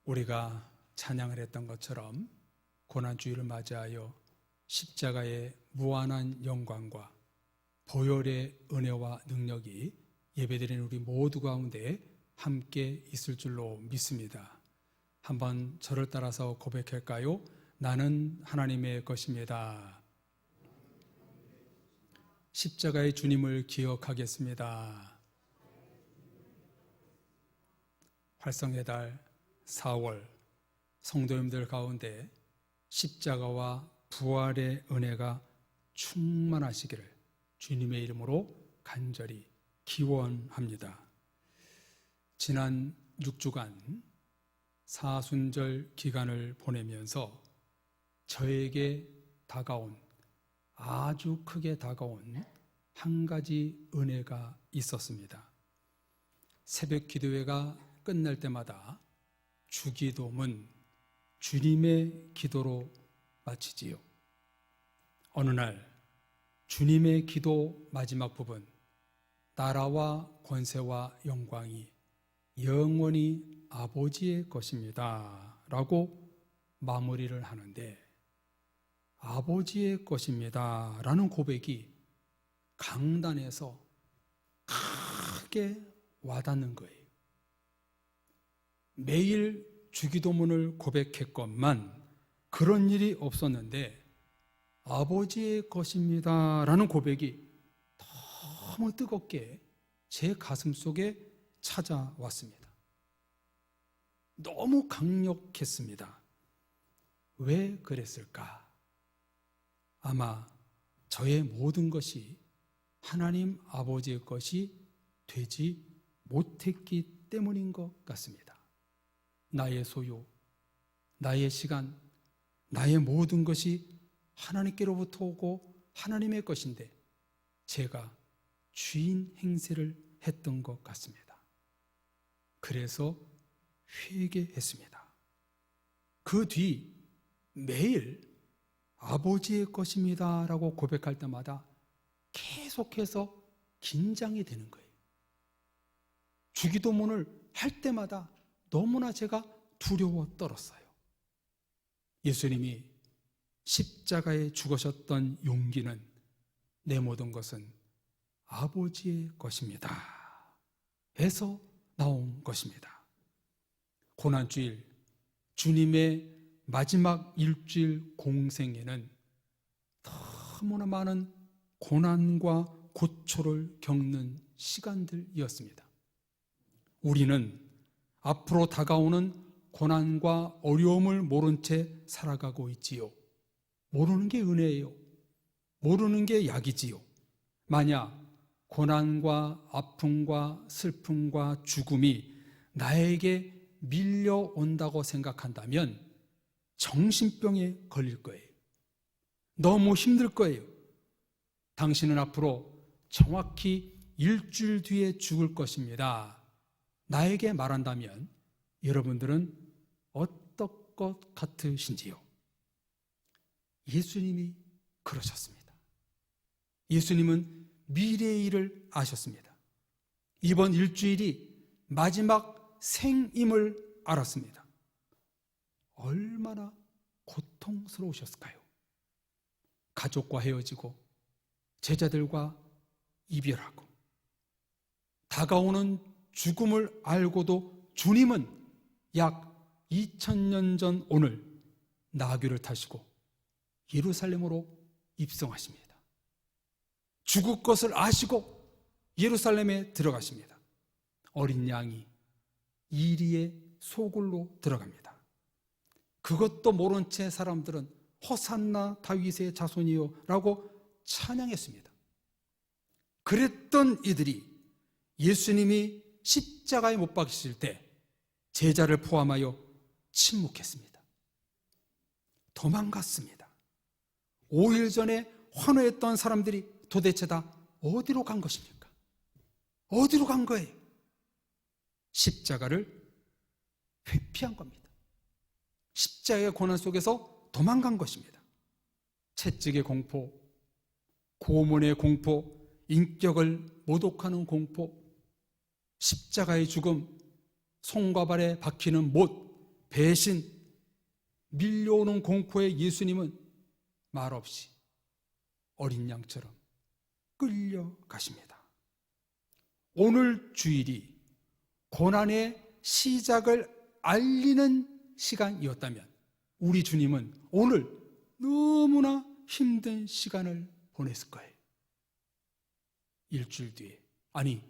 우리가 찬양을 했던 것처럼 고난주일을 맞이하여 십자가의 무한한 영광과 보혈의 은혜와 능력이 예배드리는 우리 모두 가운데 함께 있을 줄로 믿습니다. 한번 저를 따라서 고백할까요? 나는 하나님의 것입니다. 십자가의 주님을 기억하겠습니다. 활성의 달 4월 성도님들 가운데 십자가와 부활의 은혜가 충만하시기를 주님의 이름으로 간절히 기원합니다. 지난 6주간 사순절 기간을 보내면서 저에게 다가온, 아주 크게 다가온 한 가지 은혜가 있었습니다. 새벽 기도회가 끝날 때마다 주기도문, 주님의 기도로 마치지요. 어느 날 주님의 기도 마지막 부분, 나라와 권세와 영광이 영원히 아버지의 것입니다 라고 마무리를 하는데, 아버지의 것입니다 라는 고백이 강단에서 크게 와닿는 거예요. 매일 주기도문을 고백했건만 그런 일이 없었는데 아버지의 것입니다 라는 고백이 너무 뜨겁게 제 가슴 속에 찾아왔습니다. 너무 강력했습니다. 왜 그랬을까? 아마 저의 모든 것이 하나님 아버지의 것이 되지 못했기 때문인 것 같습니다. 나의 소유, 나의 시간, 나의 모든 것이 하나님께로부터 오고 하나님의 것인데 제가 주인 행세를 했던 것 같습니다. 그래서 회개했습니다. 그 뒤 매일 아버지의 것입니다 라고 고백할 때마다 계속해서 긴장이 되는 거예요. 주기도문을 할 때마다 너무나 제가 두려워 떨었어요. 예수님이 십자가에 죽으셨던 용기는 내 모든 것은 아버지의 것입니다 해서 나온 것입니다. 고난주일, 주님의 마지막 일주일 공생에는 너무나 많은 고난과 고초를 겪는 시간들이었습니다. 우리는 앞으로 다가오는 고난과 어려움을 모른 채 살아가고 있지요. 모르는 게 은혜예요. 모르는 게 약이지요. 만약 고난과 아픔과 슬픔과 죽음이 나에게 밀려온다고 생각한다면 정신병에 걸릴 거예요. 너무 힘들 거예요. 당신은 앞으로 정확히 일주일 뒤에 죽을 것입니다. 나에게 말한다면 여러분들은 어떨 것 같으신지요? 예수님이 그러셨습니다. 예수님은 미래의 일을 아셨습니다. 이번 일주일이 마지막 생임을 알았습니다. 얼마나 고통스러우셨을까요? 가족과 헤어지고 제자들과 이별하고 다가오는 죽음을 알고도 주님은 약 2000년 전 오늘 나귀를 타시고 예루살렘으로 입성하십니다. 죽을 것을 아시고 예루살렘에 들어가십니다. 어린 양이 이리의 소굴로 들어갑니다. 그것도 모른 채 사람들은 호산나 다윗의 자손이요 라고 찬양했습니다. 그랬던 이들이 예수님이 십자가에 못 박히실 때 제자를 포함하여 침묵했습니다. 도망갔습니다. 5일 전에 환호했던 사람들이 도대체 다 어디로 간 것입니까? 어디로 간 거예요? 십자가를 회피한 겁니다. 십자가의 고난 속에서 도망간 것입니다. 채찍의 공포, 고문의 공포, 인격을 모독하는 공포, 십자가의 죽음, 손과 발에 박히는 못, 배신, 밀려오는 공포에 예수님은 말없이 어린 양처럼 끌려가십니다. 오늘 주일이 고난의 시작을 알리는 시간이었다면 우리 주님은 오늘 너무나 힘든 시간을 보냈을 거예요. 일주일 뒤에, 아니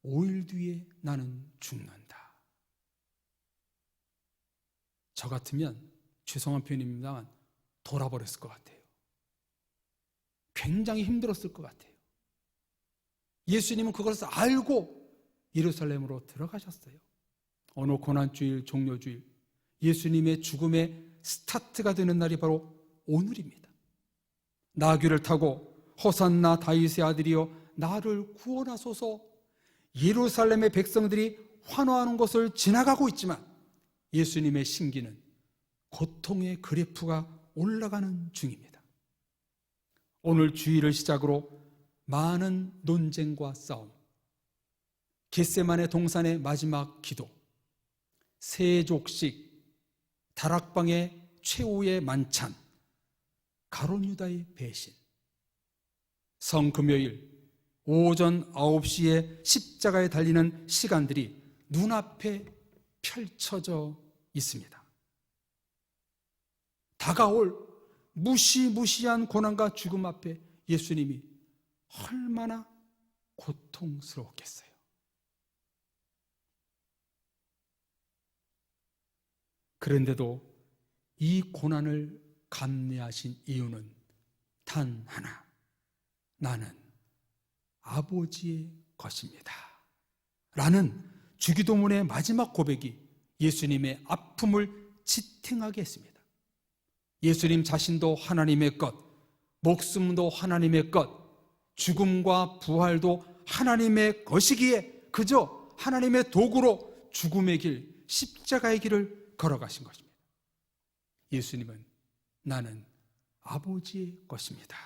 5일 뒤에 나는 죽는다. 저 같으면 죄송한 표현입니다만 돌아버렸을 것 같아요. 굉장히 힘들었을 것 같아요. 예수님은 그것을 알고 예루살렘으로 들어가셨어요. 어느 고난주일, 종료주일, 예수님의 죽음의 스타트가 되는 날이 바로 오늘입니다. 나귀를 타고 호산나 다윗의 아들이여 나를 구원하소서, 예루살렘의 백성들이 환호하는 것을 지나가고 있지만 예수님의 심기는 고통의 그래프가 올라가는 중입니다. 오늘 주일을 시작으로 많은 논쟁과 싸움, 겟세마네 동산의 마지막 기도, 세족식, 다락방의 최후의 만찬, 가룟 유다의 배신, 성금요일 오전 9시에 십자가에 달리는 시간들이 눈앞에 펼쳐져 있습니다. 다가올 무시무시한 고난과 죽음 앞에 예수님이 얼마나 고통스러웠겠어요. 그런데도 이 고난을 감내하신 이유는 단 하나, 나는 아버지의 것입니다 라는 주기도문의 마지막 고백이 예수님의 아픔을 지탱하게 했습니다. 예수님 자신도 하나님의 것, 목숨도 하나님의 것, 죽음과 부활도 하나님의 것이기에 그저 하나님의 도구로 죽음의 길, 십자가의 길을 걸어가신 것입니다. 예수님은 나는 아버지의 것입니다.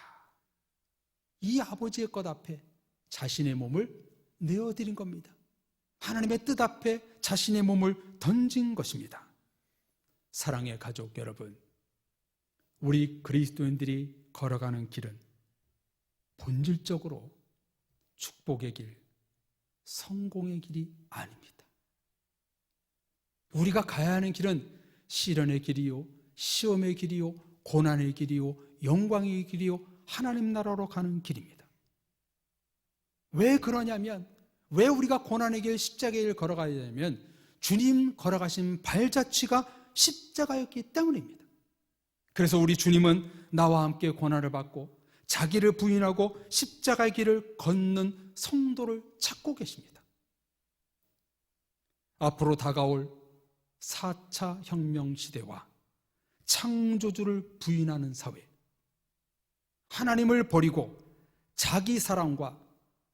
이 아버지의 것 앞에 자신의 몸을 내어드린 겁니다. 하나님의 뜻 앞에 자신의 몸을 던진 것입니다. 사랑의 가족 여러분, 우리 그리스도인들이 걸어가는 길은 본질적으로 축복의 길, 성공의 길이 아닙니다. 우리가 가야 하는 길은 시련의 길이요, 시험의 길이요, 고난의 길이요, 영광의 길이요, 하나님 나라로 가는 길입니다. 왜 그러냐면, 왜 우리가 고난의 길, 십자가의 길을 걸어가야 되냐면 주님 걸어가신 발자취가 십자가였기 때문입니다. 그래서 우리 주님은 나와 함께 고난을 받고 자기를 부인하고 십자가의 길을 걷는 성도를 찾고 계십니다. 앞으로 다가올 4차 혁명 시대와 창조주를 부인하는 사회, 하나님을 버리고 자기 사랑과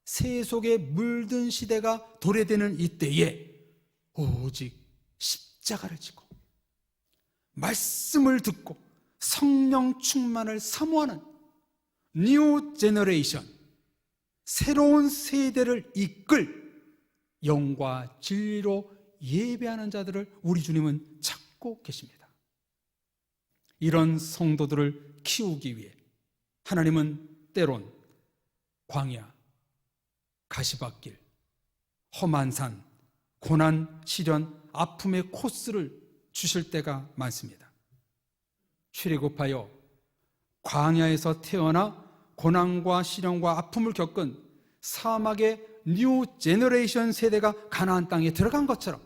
세속에 물든 시대가 도래되는 이때에 오직 십자가를 지고 말씀을 듣고 성령 충만을 사모하는 뉴 제너레이션, 새로운 세대를 이끌 영과 진리로 예배하는 자들을 우리 주님은 찾고 계십니다. 이런 성도들을 키우기 위해 하나님은 때론 광야, 가시밭길, 험한 산, 고난, 시련, 아픔의 코스를 주실 때가 많습니다. 출애굽하여 광야에서 태어나 고난과 시련과 아픔을 겪은 사막의 뉴 제너레이션 세대가 가나안 땅에 들어간 것처럼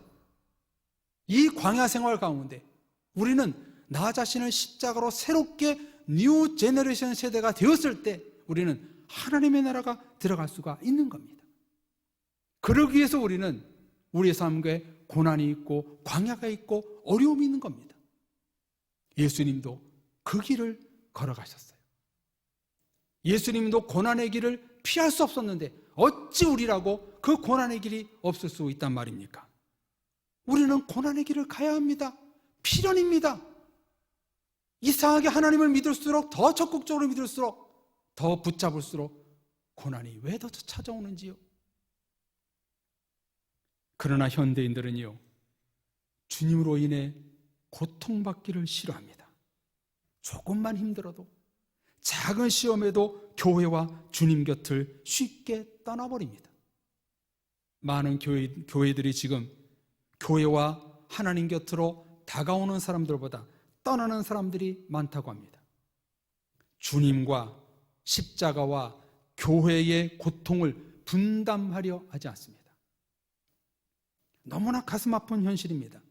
이 광야 생활 가운데 우리는 나 자신을 십자가로 새롭게 뉴 제너레이션 세대가 되었을 때 우리는 하나님의 나라가 들어갈 수가 있는 겁니다. 그러기 위해서 우리는 우리의 삶에 고난이 있고 광야가 있고 어려움이 있는 겁니다. 예수님도 그 길을 걸어가셨어요. 예수님도 고난의 길을 피할 수 없었는데 어찌 우리라고 그 고난의 길이 없을 수 있단 말입니까? 우리는 고난의 길을 가야 합니다. 필연입니다. 이상하게 하나님을 믿을수록, 더 적극적으로 믿을수록, 더 붙잡을수록 고난이 왜 더 찾아오는지요? 그러나 현대인들은요, 주님으로 인해 고통받기를 싫어합니다. 조금만 힘들어도, 작은 시험에도 교회와 주님 곁을 쉽게 떠나버립니다. 많은 교회들이 지금 교회와 하나님 곁으로 다가오는 사람들보다 떠나는 사람들이 많다고 합니다. 주님과 십자가와 교회의 고통을 분담하려 하지 않습니다. 너무나 가슴 아픈 현실입니다.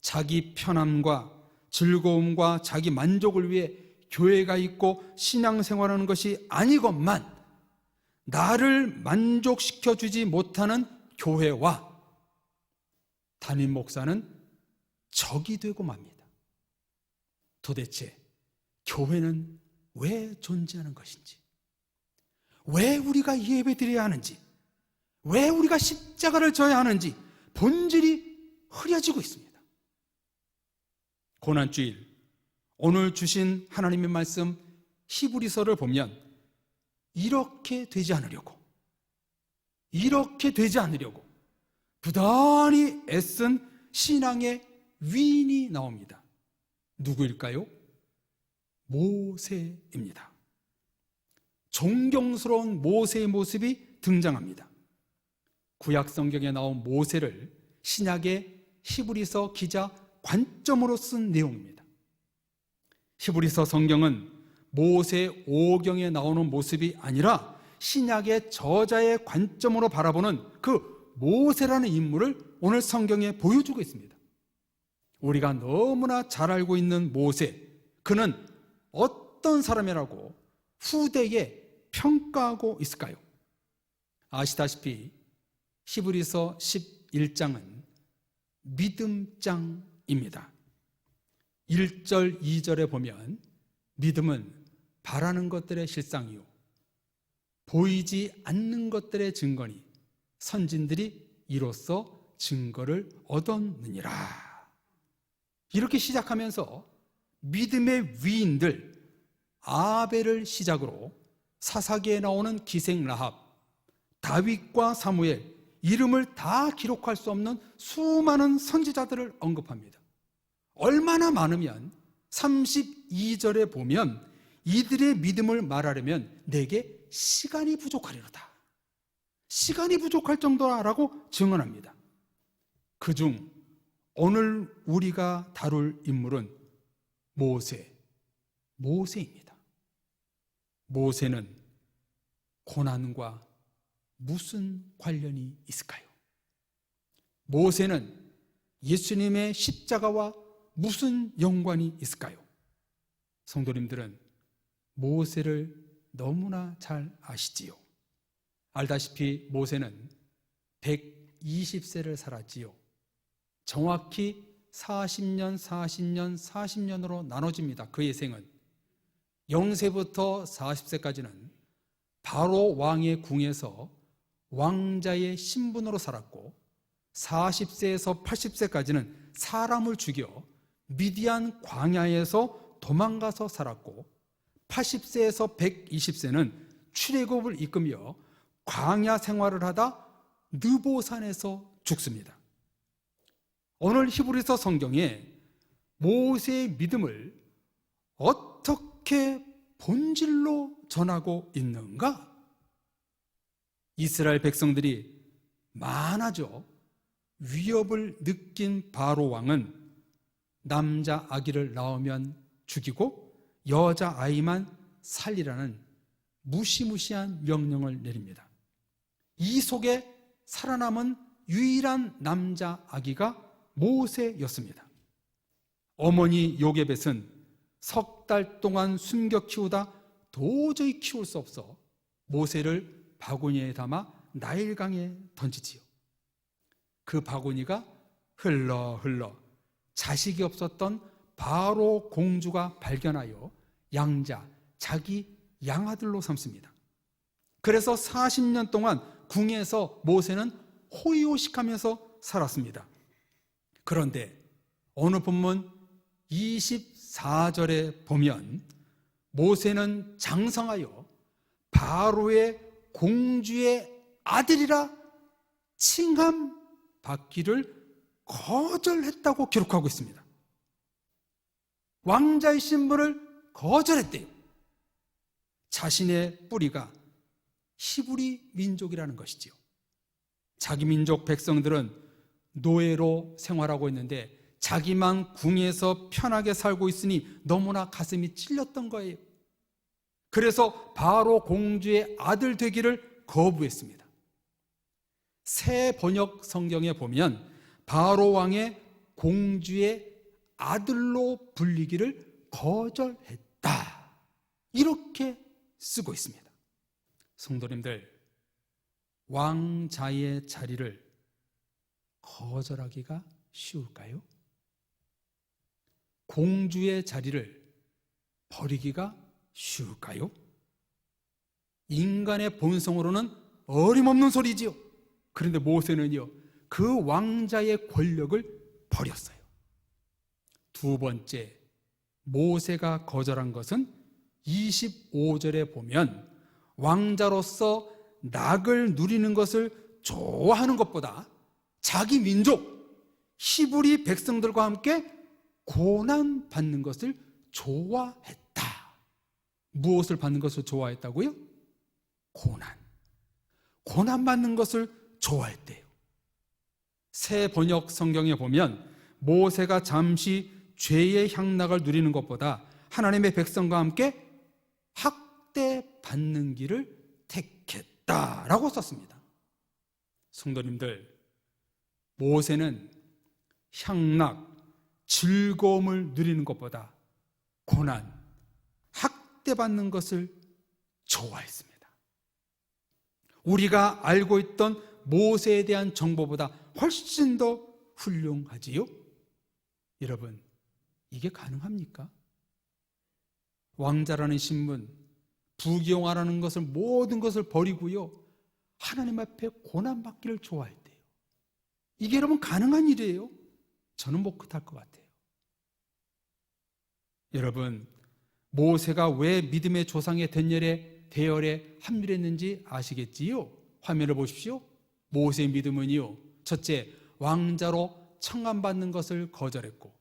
자기 편함과 즐거움과 자기 만족을 위해 교회가 있고 신앙생활하는 것이 아니건만 나를 만족시켜주지 못하는 교회와 담임 목사는 적이 되고 맙니다. 도대체 교회는 왜 존재하는 것인지, 왜 우리가 예배 드려야 하는지, 왜 우리가 십자가를 져야 하는지 본질이 흐려지고 있습니다. 고난주일, 오늘 주신 하나님의 말씀 히브리서를 보면 이렇게 되지 않으려고 부단히 애쓴 신앙의 위인이 나옵니다. 누구일까요? 모세입니다. 존경스러운 모세의 모습이 등장합니다. 구약 성경에 나온 모세를 신약의 히브리서 기자 관점으로 쓴 내용입니다. 히브리서 성경은 모세 오경에 나오는 모습이 아니라 신약의 저자의 관점으로 바라보는 그 모세라는 인물을 오늘 성경에 보여주고 있습니다. 우리가 너무나 잘 알고 있는 모세, 그는 어떤 사람이라고 후대에 평가하고 있을까요? 아시다시피 히브리서 11장은 믿음장입니다. 1절, 2절에 보면 믿음은 바라는 것들의 실상이요 보이지 않는 것들의 증거니 선진들이 이로써 증거를 얻었느니라. 이렇게 시작하면서 믿음의 위인들 아벨을 시작으로 사사기에 나오는 기생 라합, 다윗과 사무엘, 이름을 다 기록할 수 없는 수많은 선지자들을 언급합니다. 얼마나 많으면 32절에 보면 이들의 믿음을 말하려면 내게 시간이 부족하리로다, 시간이 부족할 정도라고 증언합니다. 그중 오늘 우리가 다룰 인물은 모세입니다. 모세는 고난과 무슨 관련이 있을까요? 모세는 예수님의 십자가와 무슨 연관이 있을까요? 성도님들은 모세를 너무나 잘 아시지요. 알다시피 모세는 120세를 살았지요. 정확히 40년으로 나눠집니다. 그의 생은 0세부터 40세까지는 바로 왕의 궁에서 왕자의 신분으로 살았고 40세에서 80세까지는 사람을 죽여 미디안 광야에서 도망가서 살았고 80세에서 120세는 출애굽을 이끌며 광야 생활을 하다 느보산에서 죽습니다. 오늘 히브리서 성경에 모세의 믿음을 어떻게 본질로 전하고 있는가? 이스라엘 백성들이 많아져 위협을 느낀 바로 왕은 남자 아기를 낳으면 죽이고 여자 아이만 살리라는 무시무시한 명령을 내립니다. 이 속에 살아남은 유일한 남자 아기가 모세였습니다. 어머니 요게벳은 석 달 동안 숨겨 키우다 도저히 키울 수 없어 모세를 바구니에 담아 나일강에 던지지요. 그 바구니가 흘러 자식이 없었던 바로 공주가 발견하여 양자, 자기 양아들로 삼습니다. 그래서 40년 동안 궁에서 모세는 호의호식하면서 살았습니다. 그런데 어느 본문 24절에 보면 모세는 장성하여 바로의 공주의 아들이라 칭함받기를 거절했다고 기록하고 있습니다. 왕자의 신분을 거절했대요. 자신의 뿌리가 히브리 민족이라는 것이지요. 자기 민족 백성들은 노예로 생활하고 있는데 자기만 궁에서 편하게 살고 있으니 너무나 가슴이 찔렸던 거예요. 그래서 바로 공주의 아들 되기를 거부했습니다. 새 번역 성경에 보면 바로 왕의 공주의 아들로 불리기를 거절했다, 이렇게 쓰고 있습니다. 성도님들, 왕자의 자리를 거절하기가 쉬울까요? 공주의 자리를 버리기가 쉬울까요? 인간의 본성으로는 어림없는 소리지요. 그런데 모세는요, 그 왕자의 권력을 버렸어요. 두 번째, 모세가 거절한 것은 25절에 보면 왕자로서 낙을 누리는 것을 좋아하는 것보다 자기 민족 히브리 백성들과 함께 고난받는 것을 좋아했다. 무엇을 받는 것을 좋아했다고요? 고난받는 것을 좋아했대요. 새 번역 성경에 보면 모세가 잠시 죄의 향락을 누리는 것보다 하나님의 백성과 함께 학대받는 길을 택했다라고 썼습니다. 성도님들, 모세는 향락, 즐거움을 누리는 것보다 고난, 학대받는 것을 좋아했습니다. 우리가 알고 있던 모세에 대한 정보보다 훨씬 더 훌륭하지요? 여러분, 이게 가능합니까? 왕자라는 신분, 부귀영화라는 것을, 모든 것을 버리고요, 하나님 앞에 고난받기를 좋아했대요. 이게 여러분 가능한 일이에요? 저는 못할 것 같아요. 여러분, 모세가 왜 믿음의 조상의 대열에 합류했는지 아시겠지요? 화면을 보십시오. 모세의 믿음은요, 첫째, 왕자로 청함받는 것을 거절했고,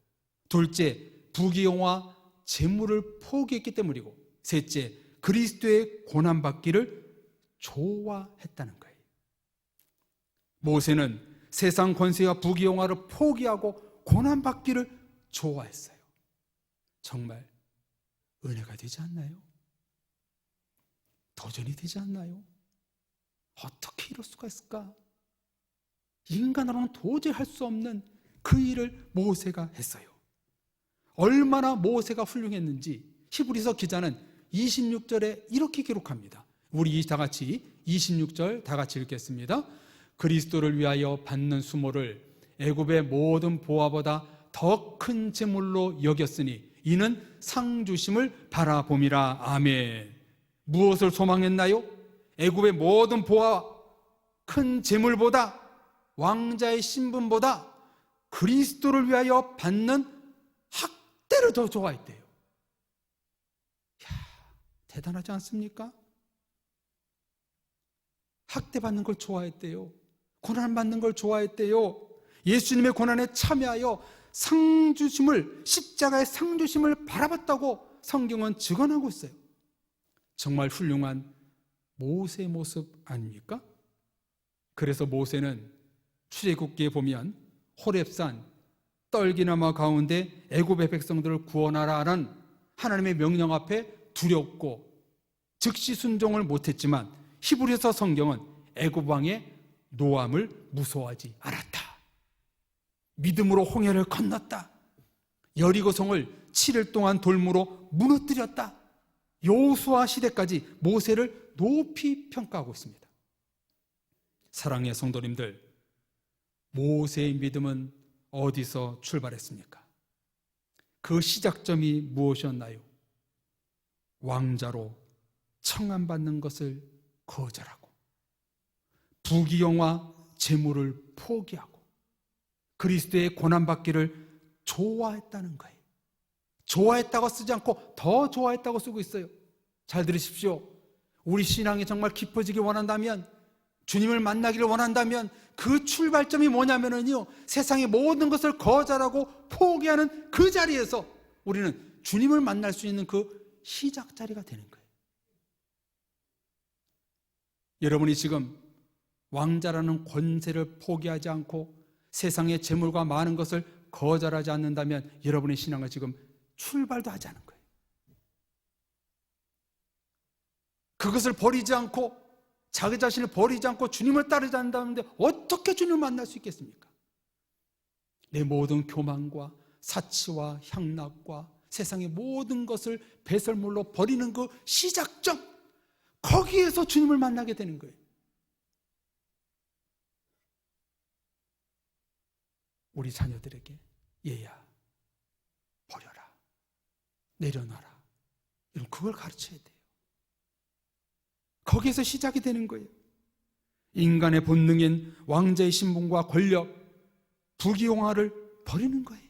둘째, 부귀영화, 재물을 포기했기 때문이고, 셋째, 그리스도의 고난받기를 좋아했다는 거예요. 모세는 세상 권세와 부귀영화를 포기하고 고난받기를 좋아했어요. 정말 은혜가 되지 않나요? 도전이 되지 않나요? 어떻게 이럴 수가 있을까? 인간으로는 도저히 할 수 없는 그 일을 모세가 했어요. 얼마나 모세가 훌륭했는지 히브리서 기자는 26절에 이렇게 기록합니다. 우리 다 같이 26절 다 같이 읽겠습니다. 그리스도를 위하여 받는 수모를 애굽의 모든 보화보다 더 큰 재물로 여겼으니 이는 상 주심을 바라봄이라. 아멘. 무엇을 소망했나요? 애굽의 모든 보화, 큰 재물보다, 왕자의 신분보다 그리스도를 위하여 받는 학대를 더 좋아했대요. 대단하지 않습니까? 학대받는 걸 좋아했대요. 고난받는 걸 좋아했대요. 예수님의 고난에 참여하여 상주심을, 십자가의 상주심을 바라봤다고 성경은 증언하고 있어요. 정말 훌륭한 모세의 모습 아닙니까? 그래서 모세는 출애굽기에 보면 호렙산 떨기나무 가운데 애굽의 백성들을 구원하라는 하나님의 명령 앞에 두렵고 즉시 순종을 못했지만 히브리서 성경은 애굽 왕의 노함을 무서워하지 않았다. 믿음으로 홍해를 건넜다. 여리고성을 7일 동안 돌무로 무너뜨렸다. 여호수아 시대까지 모세를 높이 평가하고 있습니다. 사랑의 성도님들, 모세의 믿음은 어디서 출발했습니까? 그 시작점이 무엇이었나요? 왕자로 청함받는 것을 거절하고 부귀영화, 재물을 포기하고 그리스도의 고난받기를 좋아했다는 거예요. 좋아했다고 쓰지 않고 더 좋아했다고 쓰고 있어요. 잘 들으십시오. 우리 신앙이 정말 깊어지길 원한다면, 주님을 만나기를 원한다면 그 출발점이 뭐냐면요, 세상의 모든 것을 거절하고 포기하는 그 자리에서 우리는 주님을 만날 수 있는 그 시작 자리가 되는 거예요. 여러분이 지금 왕자라는 권세를 포기하지 않고 세상의 재물과 많은 것을 거절하지 않는다면 여러분의 신앙은 지금 출발도 하지 않은 거예요. 그것을 버리지 않고 자기 자신을 버리지 않고 주님을 따르지 않는다는데 어떻게 주님을 만날 수 있겠습니까? 내 모든 교만과 사치와 향락과 세상의 모든 것을 배설물로 버리는 그 시작점, 거기에서 주님을 만나게 되는 거예요. 우리 자녀들에게 얘야 버려라, 내려놔라, 여러분 그걸 가르쳐야 돼요. 거기에서 시작이 되는 거예요. 인간의 본능인 왕자의 신분과 권력, 부귀영화를 버리는 거예요.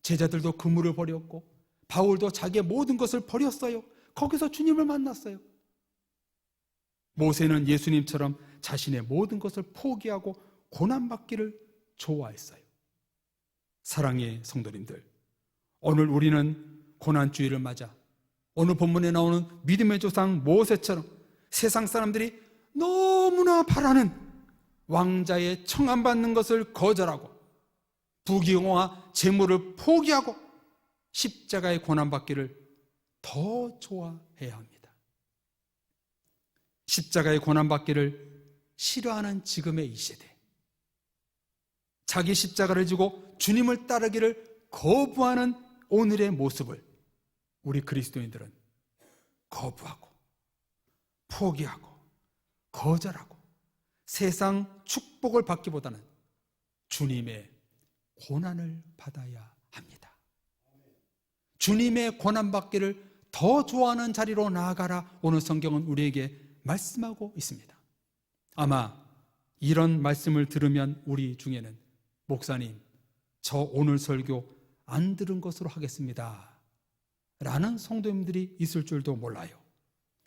제자들도 그물을 버렸고 바울도 자기의 모든 것을 버렸어요. 거기서 주님을 만났어요. 모세는 예수님처럼 자신의 모든 것을 포기하고 고난받기를 좋아했어요. 사랑의 성도님들, 오늘 우리는 고난주의를 맞아 오늘 본문에 나오는 믿음의 조상 모세처럼 세상 사람들이 너무나 바라는 왕자의 청함받는 것을 거절하고 부귀영화 재물을 포기하고 십자가의 고난받기를 더 좋아해야 합니다. 십자가의 고난받기를 싫어하는 지금의 이 세대, 자기 십자가를 지고 주님을 따르기를 거부하는 오늘의 모습을 우리 그리스도인들은 거부하고 포기하고 거절하고 세상 축복을 받기보다는 주님의 고난을 받아야 합니다. 주님의 고난받기를 더 좋아하는 자리로 나아가라. 오늘 성경은 우리에게 말씀하고 있습니다. 아마 이런 말씀을 들으면 우리 중에는 목사님, 저 오늘 설교 안 들은 것으로 하겠습니다 라는 성도님들이 있을 줄도 몰라요.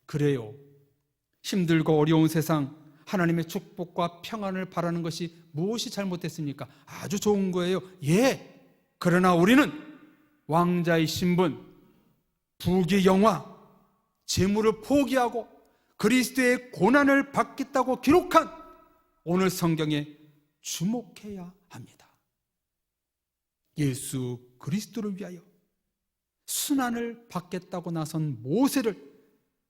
그래요, 힘들고 어려운 세상 하나님의 축복과 평안을 바라는 것이 무엇이 잘못됐습니까? 아주 좋은 거예요. 예, 그러나 우리는 왕자의 신분, 부귀영화, 재물을 포기하고 그리스도의 고난을 받겠다고 기록한 오늘 성경에 주목해야 합니다. 예수 그리스도를 위하여 순환을 받겠다고 나선 모세를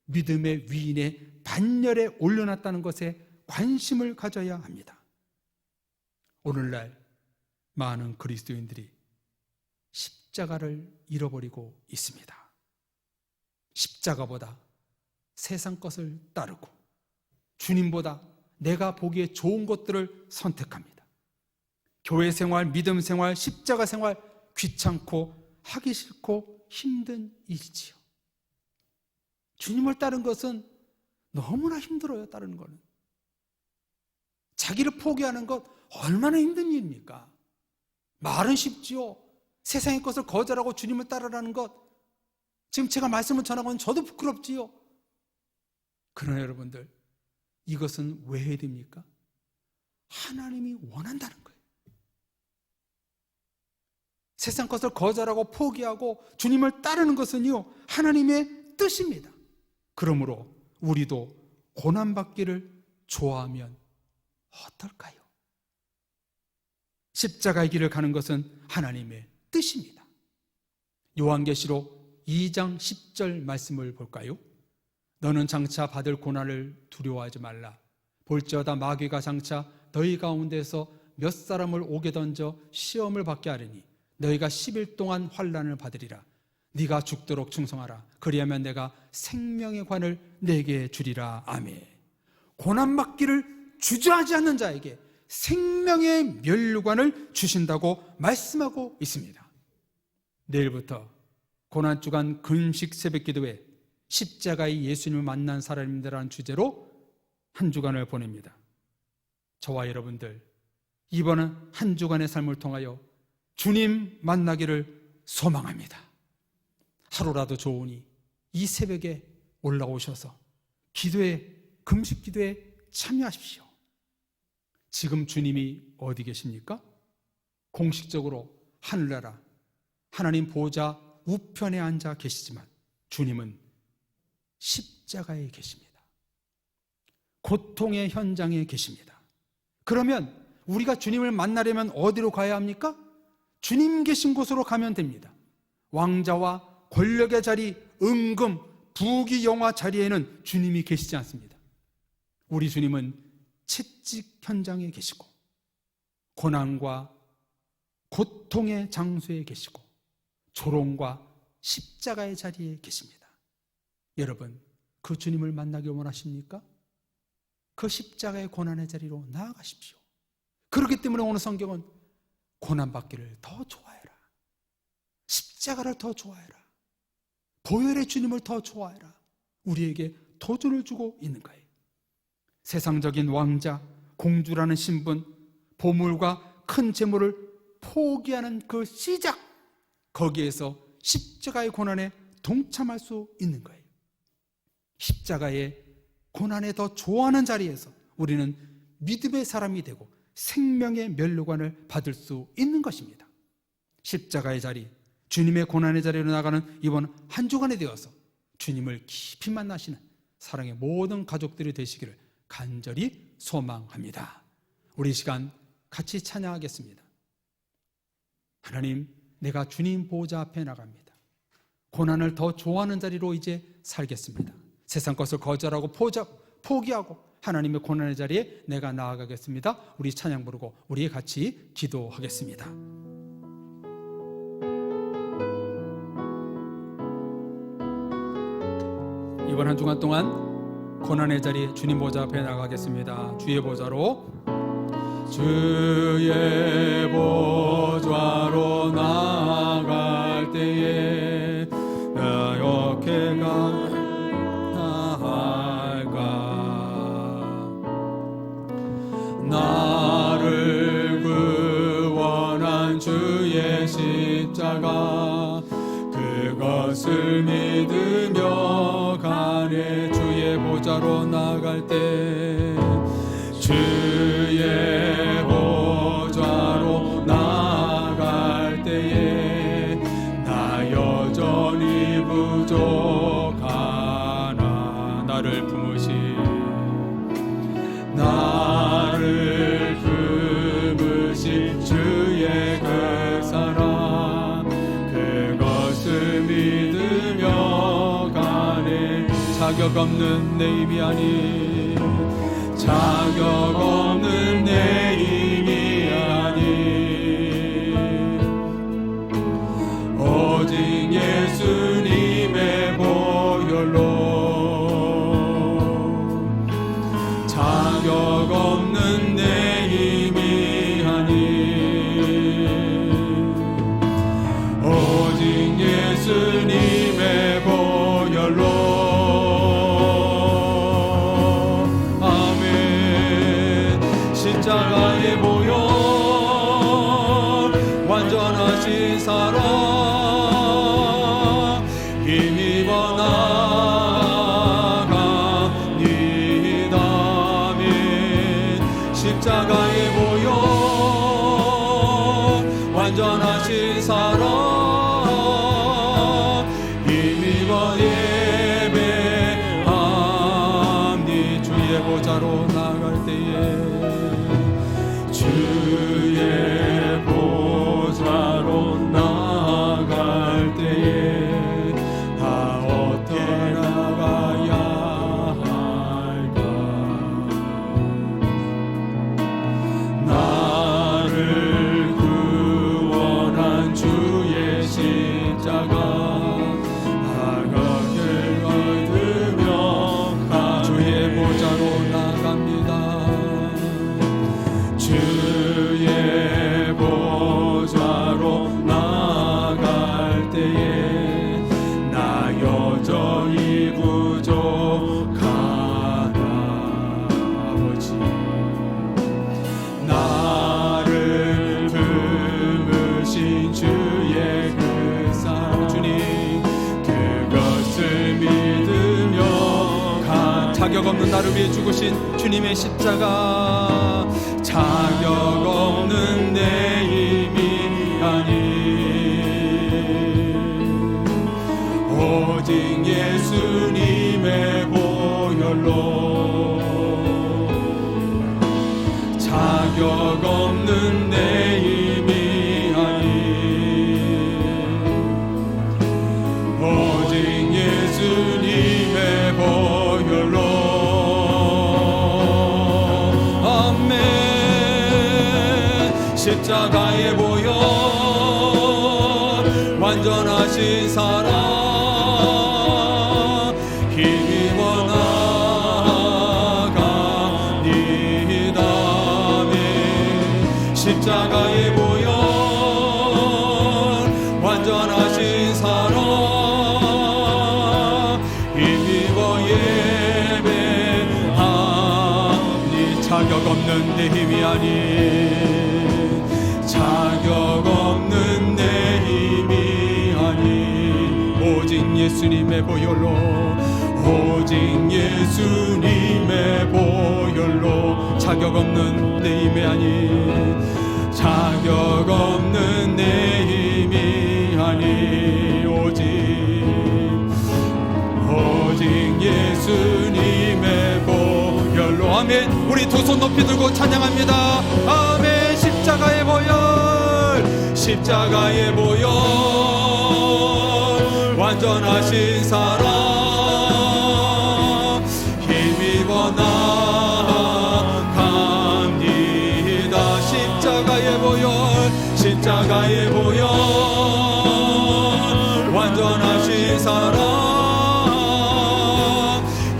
믿음의 위인의 반열에 올려놨다는 것에 관심을 가져야 합니다. 오늘날 많은 그리스도인들이 십자가를 잃어버리고 있습니다. 십자가보다 세상 것을 따르고 주님보다 내가 보기에 좋은 것들을 선택합니다. 교회 생활, 믿음 생활, 십자가 생활 귀찮고 하기 싫고 힘든 일이지요. 주님을 따른 것은 너무나 힘들어요. 따르는 거는 자기를 포기하는 것 얼마나 힘든 일입니까? 말은 쉽지요. 세상의 것을 거절하고 주님을 따르라는 것, 지금 제가 말씀을 전하고는 저도 부끄럽지요. 그러나 여러분들, 이것은 왜 해야 됩니까? 하나님이 원한다는 거예요. 세상 것을 거절하고 포기하고 주님을 따르는 것은요, 하나님의 뜻입니다. 그러므로 우리도 고난받기를 좋아하면 어떨까요? 십자가의 길을 가는 것은 하나님의 뜻입니다. 요한계시록 2장 10절 말씀을 볼까요? 너는 장차 받을 고난을 두려워하지 말라. 볼지어다 마귀가 장차 너희 가운데서 몇 사람을 옥에 던져 시험을 받게 하리니 너희가 10일 동안 환난을 받으리라. 네가 죽도록 충성하라. 그리하면 내가 생명의 관을 내게 주리라. 아멘. 고난받기를 주저하지 않는 자에게 생명의 면류관을 주신다고 말씀하고 있습니다. 내일부터 고난주간 금식 새벽기도회 십자가의 예수님을 만난 사람들이라는 주제로 한 주간을 보냅니다. 저와 여러분들, 이번 한 주간의 삶을 통하여 주님 만나기를 소망합니다. 하루라도 좋으니 이 새벽에 올라오셔서 기도에, 금식 기도에 참여하십시오. 지금 주님이 어디 계십니까? 공식적으로 하늘나라 하나님 보좌 우편에 앉아 계시지만 주님은 십자가에 계십니다. 고통의 현장에 계십니다. 그러면 우리가 주님을 만나려면 어디로 가야 합니까? 주님 계신 곳으로 가면 됩니다. 왕자와 권력의 자리, 은금, 부귀, 영화 자리에는 주님이 계시지 않습니다. 우리 주님은 채찍 현장에 계시고 고난과 고통의 장소에 계시고 조롱과 십자가의 자리에 계십니다. 여러분, 그 주님을 만나기 원하십니까? 그 십자가의 고난의 자리로 나아가십시오. 그렇기 때문에 오늘 성경은 고난받기를 더 좋아해라, 십자가를 더 좋아해라, 보혈의 주님을 더 좋아해라, 우리에게 도전을 주고 있는 거예요. 세상적인 왕자, 공주라는 신분, 보물과 큰 재물을 포기하는 그 시작, 거기에서 십자가의 고난에 동참할 수 있는 거예요. 십자가의 고난에 더 좋아하는 자리에서 우리는 믿음의 사람이 되고 생명의 면류관을 받을 수 있는 것입니다. 십자가의 자리, 주님의 고난의 자리로 나가는 이번 한 주간이 되어서 주님을 깊이 만나시는 사랑의 모든 가족들이 되시기를 간절히 소망합니다. 우리 시간 같이 찬양하겠습니다. 하나님, 내가 주님 보좌 앞에 나갑니다. 고난을 더 좋아하는 자리로 이제 살겠습니다. 세상 것을 거절하고 포기하고 하나님의 고난의 자리에 내가 나아가겠습니다. 우리 찬양 부르고 우리 같이 기도하겠습니다. 이번 한 주간 동안 고난의 자리에 주님 보좌 앞에 나가겠습니다. 주의 보좌로 나아갈 때에 나 어떻게 나를 구원한 주의 십자가 그것을 믿으며 가네. 주의 보좌로 나갈 때 주의 보좌로 나갈 때에 나 여전히 부족하나 나를 품으신 주의 그 사랑 그것을 믿으며 가네. 자격 없는 내 힘이 아닌 자격 없는 내 힘이 아닌 오직 예수님의 보혈로 자격 없는 내 힘이 아닌 오직 예수님의 보혈로 십자가의 보혈 완전하신 사랑 힘입어 나갑니다. 십자가의 보혈 완전하신 사랑 힘입어 예배합니다. 주의 보좌로 나갈 때에 주의 보좌로 나갈 때에 다 어떻게 나가야 할까. 나를 구원한 주의 십자가 그것을 얻으며 주의 보좌로 나갑니다. 주의 보좌로 나갈 때에 나 여전히 부족하다. 아버지 나를 품으신 주의 그 사랑 주님 그것을 믿으며 자격 없는 나를 위해 죽으신 주님의 십자가 자격 없는 내 힘이 아닌 오직 예수님의 보혈로 자격 없는 내 힘이 아닌 오직 예수님의 보혈로 아멘. 십자가의 보혈 완전하신 사랑 힘입어 나아갑니다. 십자가의 보혈 완전하신 사랑 힘입어 예배하니 자격 없는 내 힘이 아닌 자격 없는 내 힘이 아닌 오직 예수님의 보혈로 오직 예수님의 보혈로 자격 없는 내 힘이 아닌 자격 없는 내 힘이 아닌 오직 예수님의 보혈로 아멘. 우리 두 손 높이 들고 찬양합니다. 아멘. 십자가의 보혈 십자가의 보혈 완전하신 사랑 힘입어 나아갑니다. 십자가의 보혈 십자가의 보혈 완전하신 사랑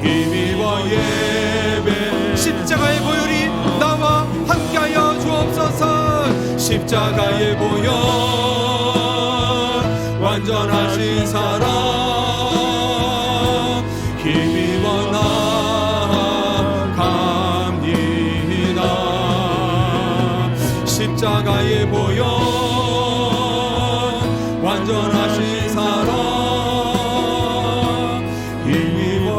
힘입어 예배 십자가의 보혈이 나와 함께하여 주옵소서. 십자가의 보혈 완전하신 사랑 힘입어 나아갑니다. 십자가의 보혈 완전하신 사랑 힘입어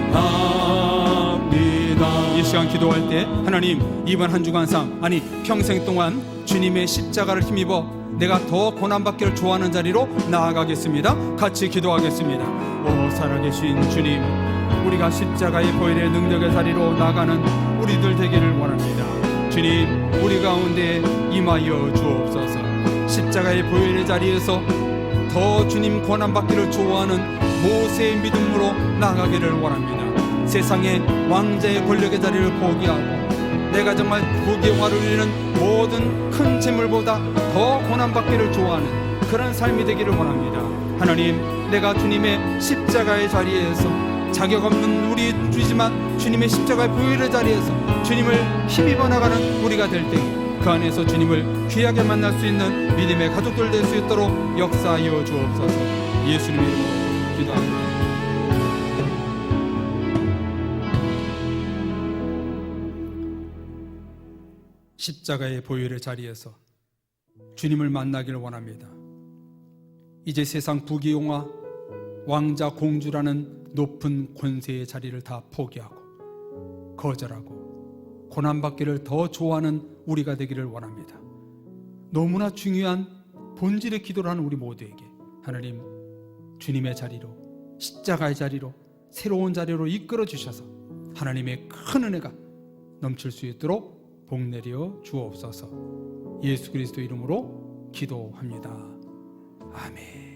예배합니다. 이 시간 기도할 때 하나님 이번 한 주간 아니 평생 동안 주님의 십자가를 힘입어 내가 더 고난받기를 좋아하는 자리로 나아가겠습니다. 같이 기도하겠습니다. 오 살아계신 주님, 우리가 십자가의 보혈의 능력의 자리로 나가는 우리들 되기를 원합니다. 주님, 우리 가운데 임하여 주옵소서. 십자가의 보혈의 자리에서 더 주님 고난받기를 좋아하는 모세의 믿음으로 나가기를 원합니다. 세상의 왕자의 권력의 자리를 포기하고 내가 정말 부귀영화를 누리는 모든 큰 재물보다 더 고난받기를 좋아하는 그런 삶이 되기를 원합니다. 하나님, 내가 주님의 십자가의 자리에서 자격 없는 우리 주지만 주님의 십자가의 보혈의 자리에서 주님을 힘입어 나가는 우리가 될 때 그 안에서 주님을 귀하게 만날 수 있는 믿음의 가족들 될 수 있도록 역사하여 주옵소서. 예수님의 이름으로 기도합니다. 십자가의 보혈의 자리에서 주님을 만나기를 원합니다. 이제 세상 부귀영화, 왕자 공주라는 높은 권세의 자리를 다 포기하고 거절하고 고난받기를 더 좋아하는 우리가 되기를 원합니다. 너무나 중요한 본질의 기도를 하는 우리 모두에게 하나님 주님의 자리로, 십자가의 자리로, 새로운 자리로 이끌어 주셔서 하나님의 큰 은혜가 넘칠 수 있도록 복 내려 주옵소서. 예수 그리스도 이름으로 기도합니다. 아멘.